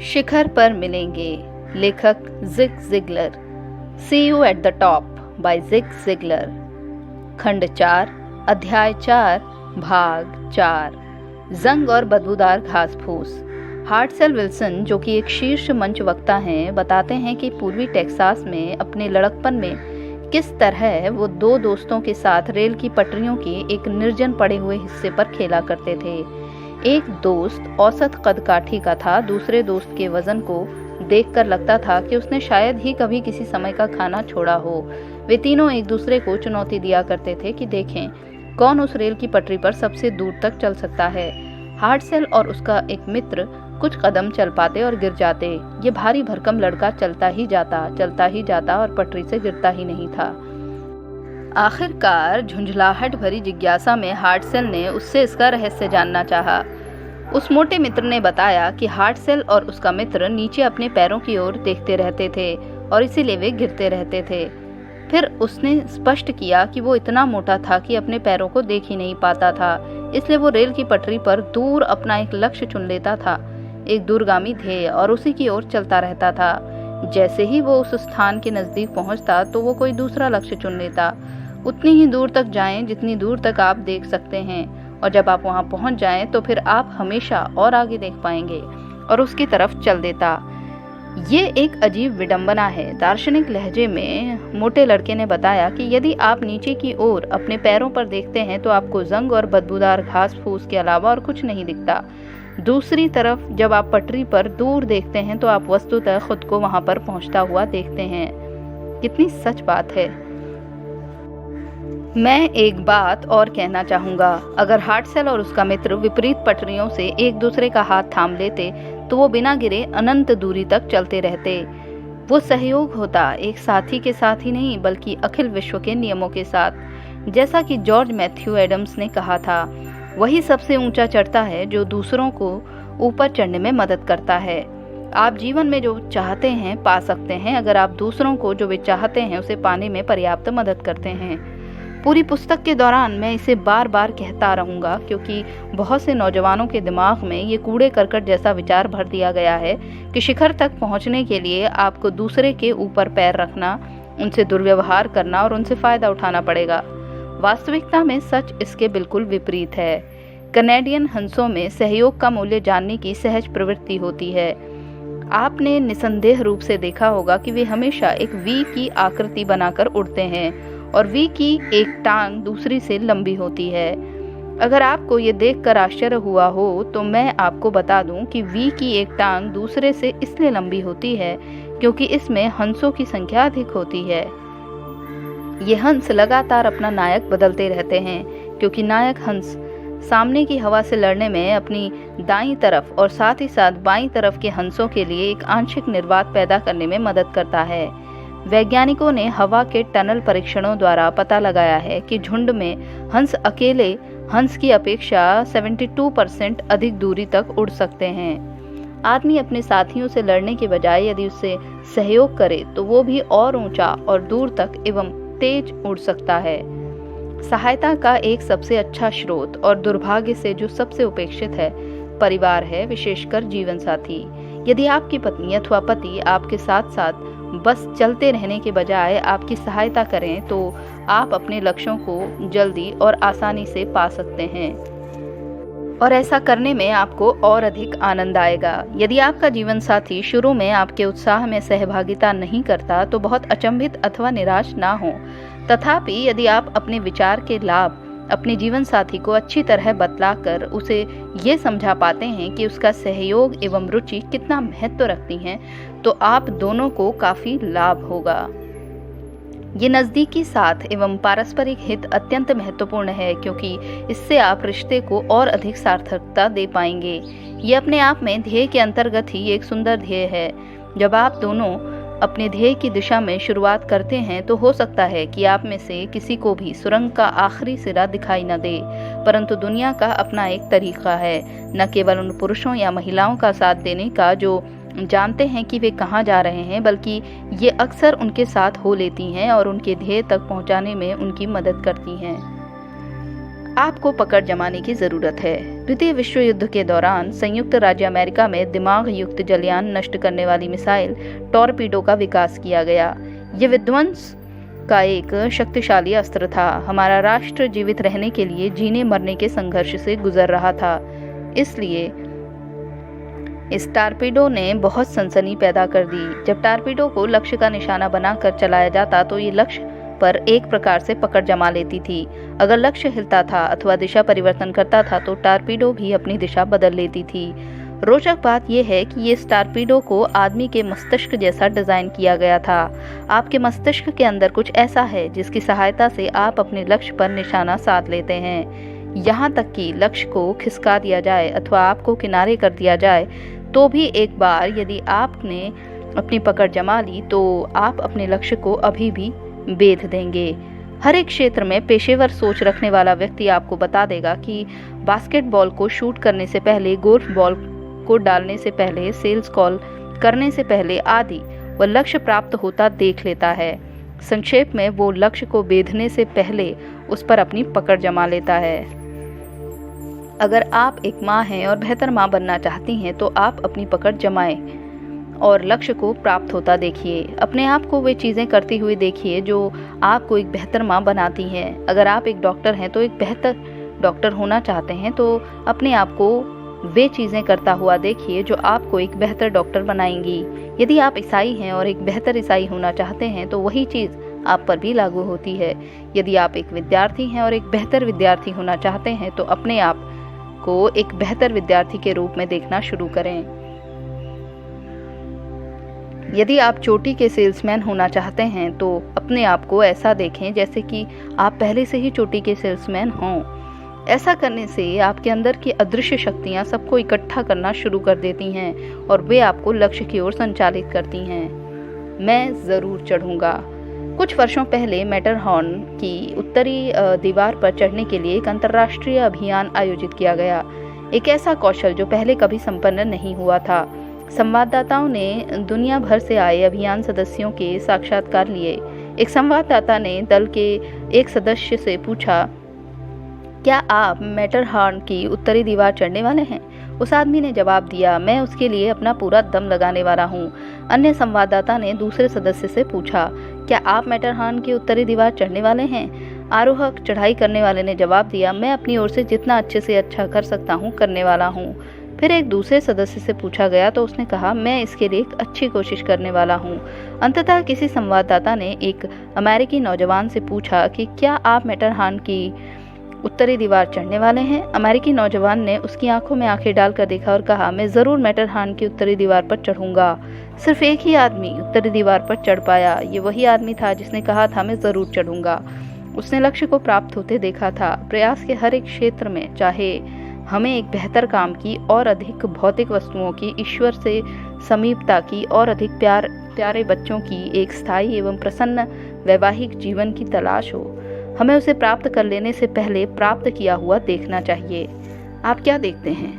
शिखर पर मिलेंगे। लेखक Zig Ziglar. See you at the top by Zig Ziglar. खंड 4 अध्याय 4 भाग 4 जंग और बदबूदार घास फूस। हार्टसेल विल्सन, जो कि एक शीर्ष मंच वक्ता हैं, बताते हैं कि पूर्वी टेक्सास में अपने लड़कपन में किस तरह वो दो दोस्तों के साथ रेल की पटरियों के एक निर्जन पड़े हुए हिस्से पर खेला करते थे। एक दोस्त औसत कदकाठी का था। दूसरे दोस्त के वजन को देखकर लगता था कि उसने शायद ही कभी किसी समय का खाना छोड़ा हो। वे तीनों एक दूसरे को चुनौती दिया करते थे कि देखें कौन उस रेल की पटरी पर सबसे दूर तक चल सकता है। हार्टसेल और उसका एक मित्र कुछ कदम चल पाते और गिर जाते। ये भारी भरकम लड़का चलता ही जाता और पटरी से गिरता ही नहीं था। आखिरकार झुंझलाहट भरी जिज्ञासा में हार्टसेल ने उससे इसका रहस्य जानना चाहा। उस मोटे मित्र ने बताया कि हार्टसेल और उसका मित्र नीचे अपने पैरों की ओर देखते रहते थे और इसीलिए वे गिरते रहते थे। फिर उसने स्पष्ट किया कि वो इतना मोटा था कि अपने पैरों को देख ही नहीं पाता था, इसलिए वो रेल की पटरी पर दूर अपना एक लक्ष्य चुन लेता था, एक दूरगामी ध्येय, और उसी की ओर चलता रहता था। जैसे ही वो उस स्थान के नजदीक पहुंचता तो वो कोई दूसरा लक्ष्य चुन लेता। उतनी ही दूर तक जाएं जितनी दूर तक आप देख सकते हैं, और जब आप वहां पहुंच जाएं तो फिर आप हमेशा और आगे देख पाएंगे, और उसकी तरफ चल देता। ये एक अजीब विडंबना है। दार्शनिक लहजे में मोटे लड़के ने बताया कि यदि आप नीचे की ओर अपने पैरों पर देखते हैं तो आपको जंग और बदबूदार घास फूस के अलावा और कुछ नहीं दिखता। दूसरी तरफ जब आप पटरी पर दूर देखते हैं तो आप वस्तुतः खुद को वहां पर पहुंचता हुआ देखते हैं। कितनी सच बात है। मैं एक बात और कहना चाहूंगा। अगर हार्टसेल और उसका मित्र विपरीत पटरियों से एक दूसरे का हाथ थाम लेते तो वो बिना गिरे अनंत दूरी तक चलते रहते। वो सहयोग होता, एक साथी के साथ ही नहीं बल्कि अखिल विश्व के नियमों के साथ। जैसा कि जॉर्ज मैथ्यू एडम्स ने कहा था, वही सबसे ऊंचा चढ़ता है जो दूसरों को ऊपर चढ़ने में मदद करता है। आप जीवन में जो चाहते हैं पा सकते हैं अगर आप दूसरों को जो वे चाहते हैं उसे पाने में पर्याप्त मदद करते हैं। पूरी पुस्तक के दौरान मैं इसे बार बार कहता रहूंगा, क्योंकि बहुत से नौजवानों के दिमाग में ये कूड़े करकट जैसा विचार भर दिया गया है कि शिखर तक पहुंचने के लिए आपको दूसरे के ऊपर पैर रखना, उनसे दुर्व्यवहार करना और उनसे फायदा उठाना पड़ेगा। वास्तविकता में सच इसके बिल्कुल विपरीत है। कनेडियन हंसों में सहयोग का मूल्य जानने की सहज प्रवृत्ति होती है। आपने निसंदेह रूप से देखा होगा कि वे हमेशा एक वी की आकृति बनाकर उड़ते हैं और वी की एक टांग दूसरी से लंबी होती है। अगर आपको ये देखकर आश्चर्य हुआ हो तो मैं आपको बता दूं कि वी की एक टांग दूसरे से इसलिए लंबी होती है क्योंकि इसमें हंसों की संख्या अधिक होती है। ये हंस लगातार अपना नायक बदलते रहते हैं, क्योंकि नायक हंस सामने की हवा से लड़ने में अपनी दाईं तरफ और साथ ही साथ बाईं तरफ के हंसों के लिए एक आंशिक निर्वात पैदा करने में मदद करता है। वैज्ञानिकों ने हवा के टनल परीक्षणों द्वारा पता लगाया है कि झुंड में हंस अकेले हंस की अपेक्षा 72% अधिक दूरी तक उड़ सकते हैं। आदमी अपने साथियों से लड़ने के बजाय यदि उससे सहयोग करे तो वो भी और ऊंचा और दूर तक एवं तेज उड़ सकता है। सहायता का एक सबसे अच्छा स्रोत और दुर्भाग्य से जो सबसे उपेक्षित है परिवार है, विशेषकर जीवन साथी। यदि आपकी पत्नी अथवा पति आपके साथ साथ बस चलते रहने के बजाय आपकी सहायता करें तो आप अपने लक्ष्यों को जल्दी और आसानी से पा सकते हैं, और ऐसा करने में आपको और अधिक आनंद आएगा। यदि आपका जीवन साथी शुरू में आपके उत्साह में सहभागिता नहीं करता तो बहुत अचंभित अथवा निराश ना हो। तथापि यदि आप अपने विचार के लाभ अपने जीवन साथी को अच्छी तरह बतलाकर उसे ये समझा पाते हैं कि उसका सहयोग एवं रुचि कितना महत्व रखती हैं, तो आप दोनों को काफी लाभ होगा। ये नज़दीकी साथ एवं पारस्परिक हित अत्यंत महत्वपूर्ण है, क्योंकि इससे आप रिश्ते को और अधिक सार्थकता दे पाएंगे। ये अपने आप में ध्येय के अंतर्गत ही एक सुंदर ध्येय है। जब आप दोनों अपने ध्येय की दिशा में शुरुआत करते हैं तो हो सकता है कि आप में से किसी को भी सुरंग का आखिरी सिरा दिखाई न दे, परंतु दुनिया का अपना एक तरीका है, न केवल उन पुरुषों या महिलाओं का साथ देने का जो जानते हैं कि वे कहाँ जा रहे हैं, बल्कि ये अक्सर उनके साथ हो लेती हैं और उनके ध्येय तक पहुंचाने में उनकी मदद करती हैं। आपको पकड़ जमाने की जरूरत है। द्वितीय विश्व युद्ध के दौरान संयुक्त राज्य अमेरिका में दिमाग युक्त जलयान नष्ट करने वाली मिसाइल टॉर्पीडो का विकास किया गया। ये विध्वंस का एक शक्तिशाली अस्त्र था। हमारा राष्ट्र जीवित रहने के लिए जीने मरने के संघर्ष से गुजर रहा था, इसलिए इस टॉर्पीडो ने बहुत सनसनी पैदा कर दी। जब टॉर्पीडो को लक्ष्य का निशाना बनाकर चलाया जाता तो ये लक्ष्य पर एक प्रकार से पकड़ जमा लेती थी। अगर लक्ष्य हिलता था अथवा दिशा परिवर्तन करता था तो टॉर्पीडो भी अपनी दिशा बदल लेती थी। रोचक बात यह है कि ये टॉर्पीडो को आदमी के मस्तिष्क जैसा डिजाइन किया गया था। आपके मस्तिष्क के अंदर कुछ ऐसा है जिसकी सहायता से आप अपने लक्ष्य पर निशाना साध लेते हैं। यहाँ तक कि लक्ष्य को खिसका दिया जाए अथवा आपको किनारे कर दिया जाए तो भी एक बार यदि आपने अपनी पकड़ जमा ली तो आप अपने लक्ष्य को अभी भी बेध देंगे। हर एक क्षेत्र में पेशेवर सोच रखने वाला व्यक्ति आपको बता देगा कि बास्केटबॉल को शूट करने से पहले, गोल्फ बॉल को डालने से पहले, सेल्स कॉल करने से पहले आदि वह लक्ष्य प्राप्त होता देख लेता है। संक्षेप में वो लक्ष्य को बेधने से पहले उस पर अपनी पकड़ जमा लेता है। अगर आप एक माँ हैं और बेहतर माँ बनना चाहती हैं तो आप अपनी पकड़ जमाएं और लक्ष्य को प्राप्त होता देखिए। अपने आप को वे चीज़ें करती हुई देखिए जो आपको एक बेहतर माँ बनाती हैं। अगर आप एक डॉक्टर हैं तो एक बेहतर डॉक्टर होना चाहते हैं तो अपने आप को वे चीज़ें करता हुआ देखिए जो आपको एक बेहतर डॉक्टर बनाएंगी। यदि आप ईसाई हैं और एक बेहतर ईसाई होना चाहते हैं तो वही चीज़ आप पर भी लागू होती है। यदि आप एक विद्यार्थी हैं और एक बेहतर विद्यार्थी होना चाहते हैं तो अपने आप को एक बेहतर विद्यार्थी के रूप में देखना शुरू करें। यदि आप चोटी के सेल्समैन होना चाहते हैं तो अपने आप को ऐसा देखें जैसे कि आप पहले से ही चोटी के सेल्समैन हों। ऐसा करने से आपके अंदर की अदृश्य शक्तियां सबको इकट्ठा करना शुरू कर देती हैं और वे आपको लक्ष्य की ओर संचालित करती हैं। मैं ज़रूर चढ़ूंगा। कुछ वर्षों पहले मैटरहॉर्न की उत्तरी दीवार पर चढ़ने के लिए एक अंतर्राष्ट्रीय अभियान आयोजित किया गया। एक ऐसा कौशल जो पहले कभी संपन्न नहीं हुआ था। संवाददाताओं ने दुनिया भर से आए अभियान सदस्यों के साक्षात्कार लिए। एक संवाददाता ने दल के एक सदस्य से पूछा, क्या आप मैटरहॉर्न की उत्तरी दीवार चढ़ने वाले हैं? उस आदमी ने जवाब दिया, मैं उसके लिए अपना पूरा दम लगाने वाला हूँ। अन्य संवाददाता ने दूसरे सदस्य से पूछा, क्या आप मैटरहॉर्न की उत्तरी दीवार चढ़ने वाले हैं? आरोहक चढ़ाई करने वाले ने जवाब दिया, मैं अपनी ओर से जितना अच्छे से अच्छा कर सकता हूँ करने वाला हूँ। फिर एक दूसरे सदस्य से पूछा गया तो उसने कहा, मैं इसके लिए एक अच्छी कोशिश करने वाला हूँ। अंततः किसी संवाददाता ने एक अमेरिकी नौजवान से पूछा कि क्या आप मैटरहॉर्न की उत्तरी दीवार चढ़ने वाले हैं? अमेरिकी नौजवान ने उसकी आंखों में आंखें डालकर देखा और कहा, मैं ज़रूर मैटरहॉर्न की उत्तरी दीवार पर चढ़ूंगा। सिर्फ एक ही आदमी उत्तरी दीवार पर चढ़ पाया। ये वही आदमी था जिसने कहा था, मैं ज़रूर चढ़ूंगा। उसने लक्ष्य को प्राप्त होते देखा था। प्रयास के हर एक क्षेत्र में, चाहे हमें एक बेहतर काम की और अधिक भौतिक वस्तुओं की, ईश्वर से समीपता की और अधिक प्यारे बच्चों की, एक स्थायी एवं प्रसन्न वैवाहिक जीवन की तलाश हो, हमें उसे प्राप्त कर लेने से पहले प्राप्त किया हुआ देखना चाहिए। आप क्या देखते हैं?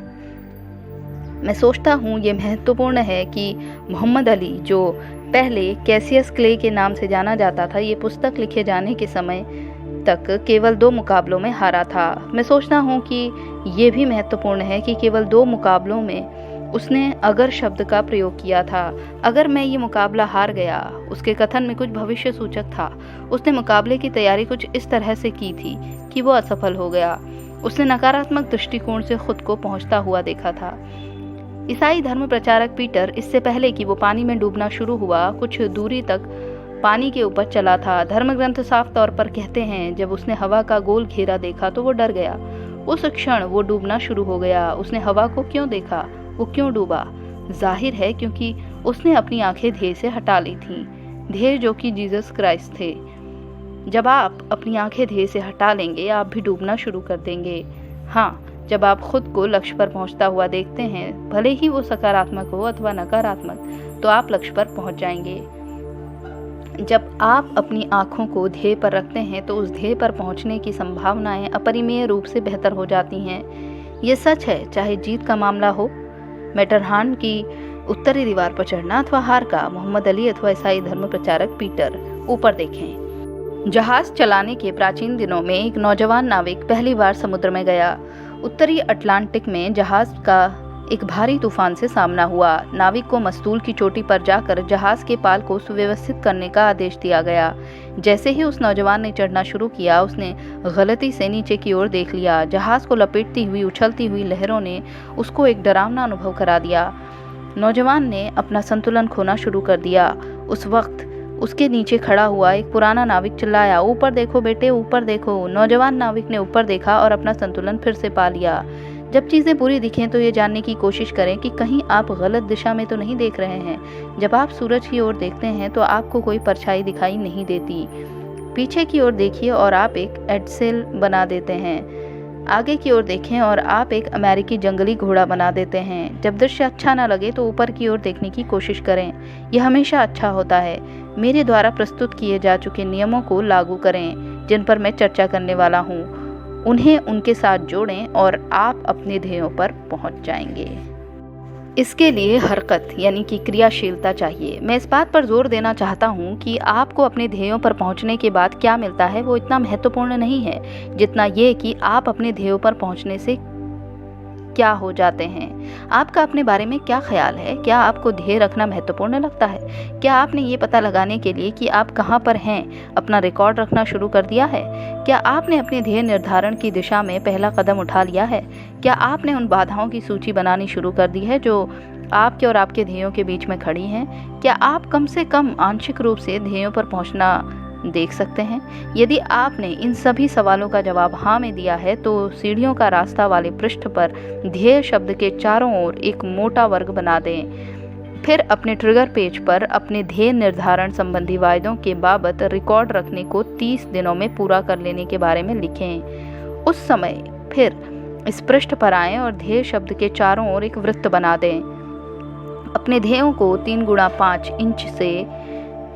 मैं सोचता हूँ ये महत्वपूर्ण है कि मोहम्मद अली, जो पहले कैसियस क्ले के नाम से जाना जाता था, ये पुस्तक लिखे जाने के समय तक केवल 2 मुकाबलों में हारा था। मैं सोचता हूँ कि ये भी महत्वपूर्ण है कि केवल 2 मुकाबलों में उसने अगर शब्द का प्रयोग किया था। अगर मैं ये मुकाबला हार गया, उसके कथन में कुछ भविष्य सूचक था। उसने मुकाबले की तैयारी कुछ इस तरह से की थी कि वो असफल हो गया। उसने नकारात्मक दृष्टिकोण से खुद को पहुंचता हुआ देखा था। ईसाई धर्म प्रचारक पीटर, इससे पहले कि वो पानी में डूबना शुरू हुआ, कुछ दूरी तक पानी के ऊपर चला था। धर्मग्रंथ साफ तौर पर कहते हैं, जब उसने हवा का गोल घेरा देखा तो वो डर गया। उस क्षण वो डूबना शुरू हो गया। उसने हवा को क्यों देखा? वो क्यों डूबा? जाहिर है क्योंकि उसने अपनी आंखें ध्येय से हटा ली थीं। ध्येय जो कि जीसस क्राइस्ट थे। जब आप अपनी आंखें ध्येय से हटा लेंगे, आप भी डूबना शुरू कर देंगे। हाँ, जब आप खुद को लक्ष्य पर पहुंचता हुआ देखते हैं, भले ही वो सकारात्मक हो अथवा नकारात्मक, तो आप लक्ष्य पर पहुंच जाएंगे। जब आप अपनी आंखों को ध्येय पर रखते हैं तो उस ध्येय पर पहुंचने की संभावनाएं अपरिमेय रूप से बेहतर हो जाती हैं। ये सच है, चाहे जीत का मामला हो, मैटरहॉर्न की उत्तरी दीवार पर चढ़ना, अथवा हार का, मोहम्मद अली अथवा ईसाई धर्म प्रचारक पीटर। ऊपर देखें। जहाज चलाने के प्राचीन दिनों में एक नौजवान नाविक पहली बार समुद्र में गया। उत्तरी अटलांटिक में जहाज का एक भारी तूफान से सामना हुआ। नाविक को मस्तूल की चोटी पर जाकर जहाज के पाल को सुव्यवस्थित करने का आदेश दिया गया। जैसे ही उस नौजवान ने चढ़ना शुरू किया, उसने गलती से नीचे की ओर देख लिया। जहाज को लपेटती हुई उछलती हुई लहरों ने उसको एक डरावना अनुभव करा दिया। नौजवान ने अपना संतुलन खोना शुरू कर दिया। उस वक्त उसके नीचे खड़ा हुआ एक पुराना नाविक चिल्लाया, ऊपर देखो बेटे, ऊपर देखो। नौजवान नाविक ने ऊपर देखा और अपना संतुलन फिर से पा लिया। जब चीज़ें बुरी दिखें तो ये जानने की कोशिश करें कि कहीं आप गलत दिशा में तो नहीं देख रहे हैं। जब आप सूरज की ओर देखते हैं तो आपको कोई परछाई दिखाई नहीं देती। पीछे की ओर देखिए और आप एक एडसेल बना देते हैं। आगे की ओर देखें और आप एक अमेरिकी जंगली घोड़ा बना देते हैं। जब दृश्य अच्छा न लगे तो ऊपर की ओर देखने की कोशिश करें। यह हमेशा अच्छा होता है। मेरे द्वारा प्रस्तुत किए जा चुके नियमों को लागू करें जिन पर मैं चर्चा करने वाला हूँ। उन्हें उनके साथ जोड़ें और आप अपने ध्येयों पर पहुँच जाएंगे। इसके लिए हरकत यानी कि क्रियाशीलता चाहिए। मैं इस बात पर जोर देना चाहता हूँ कि आपको अपने ध्येयों पर पहुँचने के बाद क्या मिलता है वो इतना महत्वपूर्ण नहीं है जितना ये कि आप अपने ध्येयों पर पहुँचने से क्या हो जाते हैं। आपका अपने बारे में क्या ख्याल है? क्या आपको ध्येय रखना महत्वपूर्ण लगता है? क्या आपने ये पता लगाने के लिए कि आप कहाँ पर हैं अपना रिकॉर्ड रखना शुरू कर दिया है? क्या आपने अपने ध्येय निर्धारण की दिशा में पहला कदम उठा लिया है? क्या आपने उन बाधाओं की सूची बनानी शुरू कर दी है जो आपके और आपके ध्येयों के बीच में खड़ी हैं? क्या आप कम से कम आंशिक रूप से ध्येयों पर पहुंचना देख सकते हैं? यदि आपने इन सभी सवालों का जवाब हाँ में दिया है तो सीढ़ियों का रास्ता वाले पृष्ठ पर ध्येय शब्द के चारों ओर एक मोटा वर्ग बना दें। फिर अपने ट्रिगर पेज पर अपने ध्येय निर्धारण संबंधी वायदों के बाबत रिकॉर्ड रखने को 30 दिनों में पूरा कर लेने के बारे में लिखें। उस समय फिर इस पृष्ठ पर आएं और ध्येय शब्द के चारों ओर एक वृत्त बना दें। अपने ध्येयों को 3x5 इंच से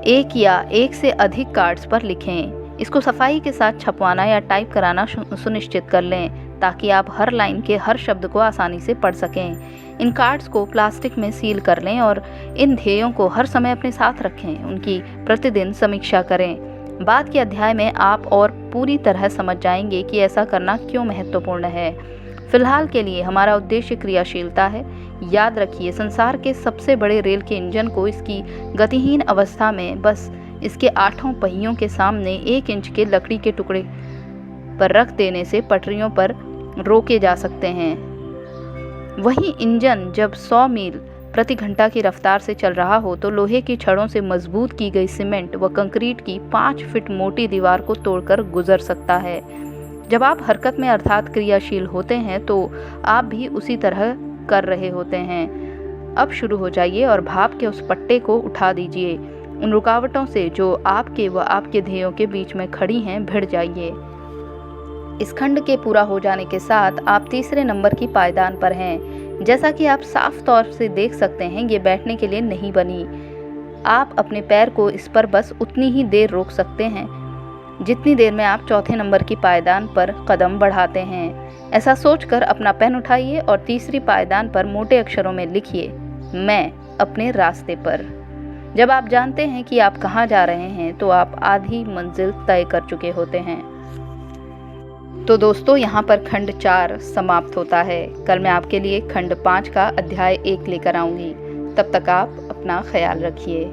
एक या एक से अधिक कार्ड्स पर लिखें। इसको सफाई के साथ छपवाना या टाइप कराना सुनिश्चित कर लें ताकि आप हर लाइन के हर शब्द को आसानी से पढ़ सकें। इन कार्ड्स को प्लास्टिक में सील कर लें और इन ध्येयों को हर समय अपने साथ रखें। उनकी प्रतिदिन समीक्षा करें। बाद के अध्याय में आप और पूरी तरह समझ जाएंगे कि ऐसा करना क्यों महत्वपूर्ण है। फिलहाल के लिए हमारा उद्देश्य क्रियाशीलता है। याद रखिए, संसार के सबसे बड़े रेल के इंजन को इसकी गतिहीन अवस्था में बस इसके 8 पहियों के सामने 1 इंच के लकड़ी के टुकड़े पर रख देने से पटरियों पर रोके जा सकते हैं। वही इंजन जब 100 मील प्रति घंटा की रफ्तार से चल रहा हो तो लोहे की छड़ों से मजबूत की गई सीमेंट व कंक्रीट की 5 फीट मोटी दीवार को तोड़कर गुजर सकता है। जब आप हरकत में अर्थात क्रियाशील होते हैं तो आप भी उसी तरह कर रहे होते हैं। अब शुरू हो जाइए और भाप के उस पट्टे को उठा दीजिए। उन रुकावटों से जो आपके व आपके ध्येयों के बीच में खड़ी हैं भिड़ जाइए। इस खंड के पूरा हो जाने के साथ आप तीसरे नंबर की पायदान पर हैं। जैसा कि आप साफ तौर से देख सकते हैं, ये बैठने के लिए नहीं बनी। आप अपने पैर को इस पर बस उतनी ही देर रोक सकते हैं जितनी देर में आप चौथे नंबर की पायदान पर कदम बढ़ाते हैं। ऐसा सोचकर अपना पेन उठाइए और तीसरी पायदान पर मोटे अक्षरों में लिखिए, मैं अपने रास्ते पर। जब आप जानते हैं कि आप कहाँ जा रहे हैं तो आप आधी मंजिल तय कर चुके होते हैं। तो दोस्तों, यहाँ पर खंड 4 समाप्त होता है। कल मैं आपके लिए खंड 5 का अध्याय 1 लेकर आऊँगी। तब तक आप अपना ख्याल रखिए।